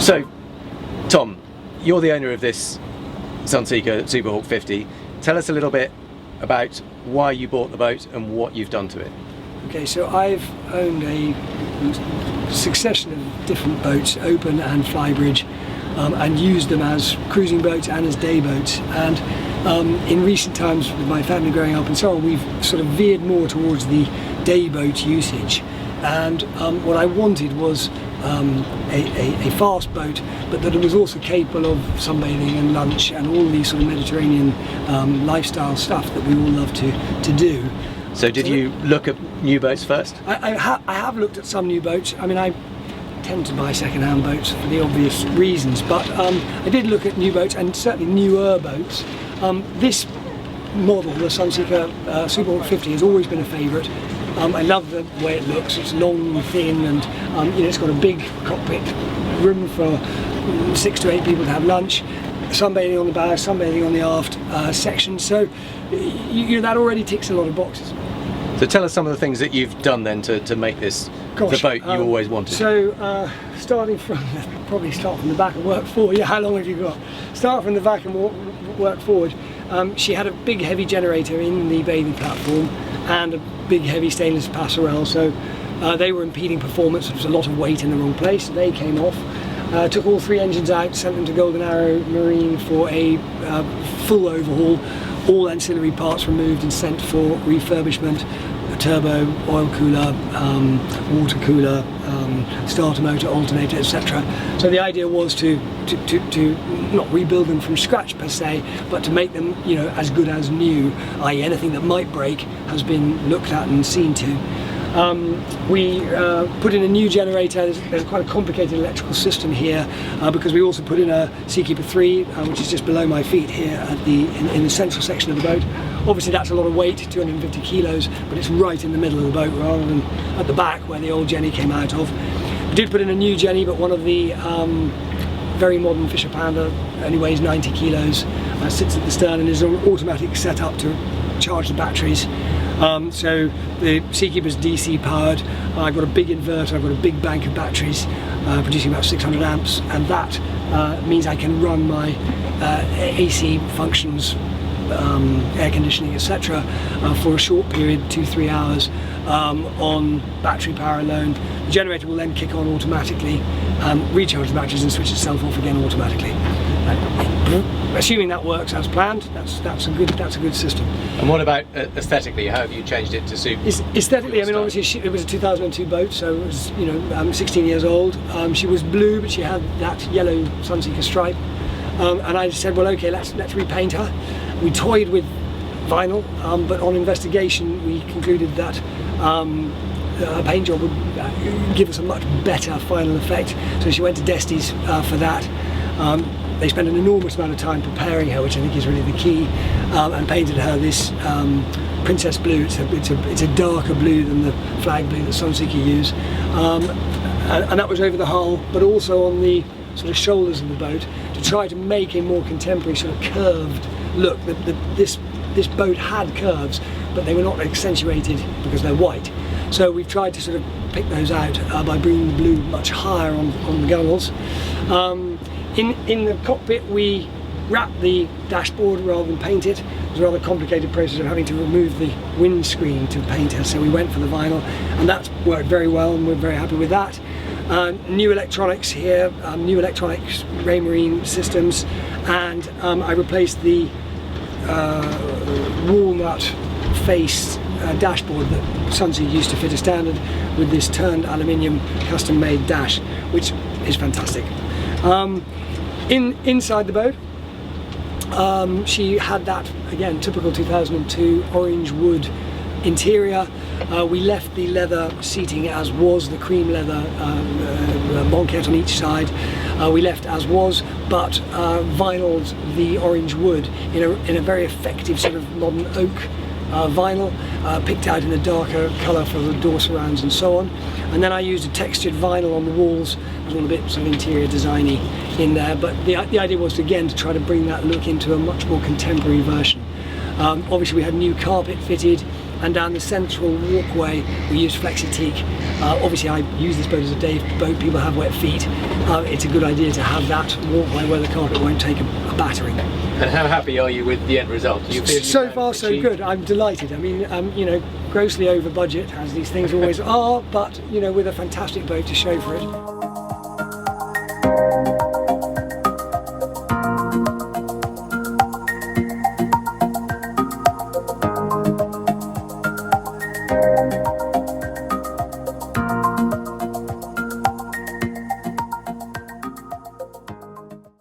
So, Tom, you're the owner of this Sunseeker Superhawk 50. Tell us a little bit about why you bought the boat and what you've done to it. Okay, so I've owned a succession of different boats, open and flybridge, and used them as cruising boats and as day boats. And in recent times, with my family growing up and so on, we've sort of veered more towards the day boat usage. And what I wanted was a fast boat, but that it was also capable of sunbathing and lunch and all these sort of Mediterranean lifestyle stuff that we all love to do. So did you look at new boats first? I have looked at some new boats. I mean, I tend to buy second-hand boats for the obvious reasons, but I did look at new boats, and certainly newer boats. This model, the Sunseeker Superhawk 50, has always been a favourite. I love the way it looks. It's long and thin, and you know, it's got a big cockpit, room for 6 to 8 people to have lunch, sunbathing on the bow, sunbathing on the aft section. So you know, that already ticks a lot of boxes. So tell us some of the things that you've done then to make this the boat you always wanted. So starting from, probably start from the back and work forward. Yeah, how long have you got? Start from the back and work forward. She had a big heavy generator in the bathing platform and a big heavy stainless passerelle, so they were impeding performance. There was a lot of weight in the wrong place, so they came off. Took all 3 engines out, sent them to Golden Arrow Marine for a full overhaul, all ancillary parts removed and sent for refurbishment. A turbo, oil cooler, water cooler, starter motor, alternator, etc. So the idea was to not rebuild them from scratch per se, but to make them, you know, as good as new, i.e. anything that might break has been looked at and seen to. We put in a new generator. There's quite a complicated electrical system here because we also put in a Seakeeper 3, which is just below my feet here at in the central section of the boat. Obviously that's a lot of weight, 250 kilos, but it's right in the middle of the boat rather than at the back where the old Jenny came out of. We did put in a new Jenny, but one of the very modern Fisher Pounder, only weighs 90 kilos, sits at the stern and is an automatic setup to charge the batteries. So the Seakeeper's DC powered. I've got a big inverter, I've got a big bank of batteries producing about 600 amps, and that means I can run my AC functions, air conditioning, etc. For a short period, 2-3 hours, on battery power alone. The generator will then kick on automatically, recharge the batteries and switch itself off again automatically. Assuming that works as planned, that's a good system. And what about aesthetically? How have you changed it to suit? Aesthetically, I mean, obviously it was a 2002 boat, so it was, you know, 16 years old. She was blue, but she had that yellow Sunseeker stripe. And I said, well, okay, let's repaint her. We toyed with vinyl, but on investigation we concluded that a paint job would give us a much better final effect. So she went to Desti's for that. They spent an enormous amount of time preparing her, which I think is really the key, and painted her this Princess Blue. It's a darker blue than the flag blue that Sunseeker use, and that was over the hull, but also on the sort of shoulders of the boat to try to make a more contemporary sort of curved look. This boat had curves, but they were not accentuated because they're white. So we've tried to sort of pick those out by bringing the blue much higher on the gunnels. In the cockpit we wrapped the dashboard rather than paint it. It was a rather complicated process of having to remove the windscreen to paint her, so we went for the vinyl, and that's worked very well and we're very happy with that. New electronics here, new electronics Raymarine systems, and I replaced the walnut face dashboard that Sunseeker used to fit a standard with this turned aluminium custom made dash, which is fantastic. Inside the boat, she had that, again, typical 2002 orange wood interior. We left the leather seating as was, the cream leather banquette on each side. We left as was, but vinyled the orange wood in a very effective sort of modern oak vinyl, picked out in a darker colour for the door surrounds and so on. And then I used a textured vinyl on the walls. It was all a bit sort of interior designy in there, but the idea was to try to bring that look into a much more contemporary version. Obviously we had new carpet fitted, and down the central walkway we used Flexi-Teak. Obviously I use this boat as a day boat, people have wet feet. It's a good idea to have that walkway where the carpet won't take a battering. And how happy are you with the end result? Do you feel so far so good. I'm delighted. I mean, you know, grossly over budget, as these things always are, but you know, with a fantastic boat to show for it.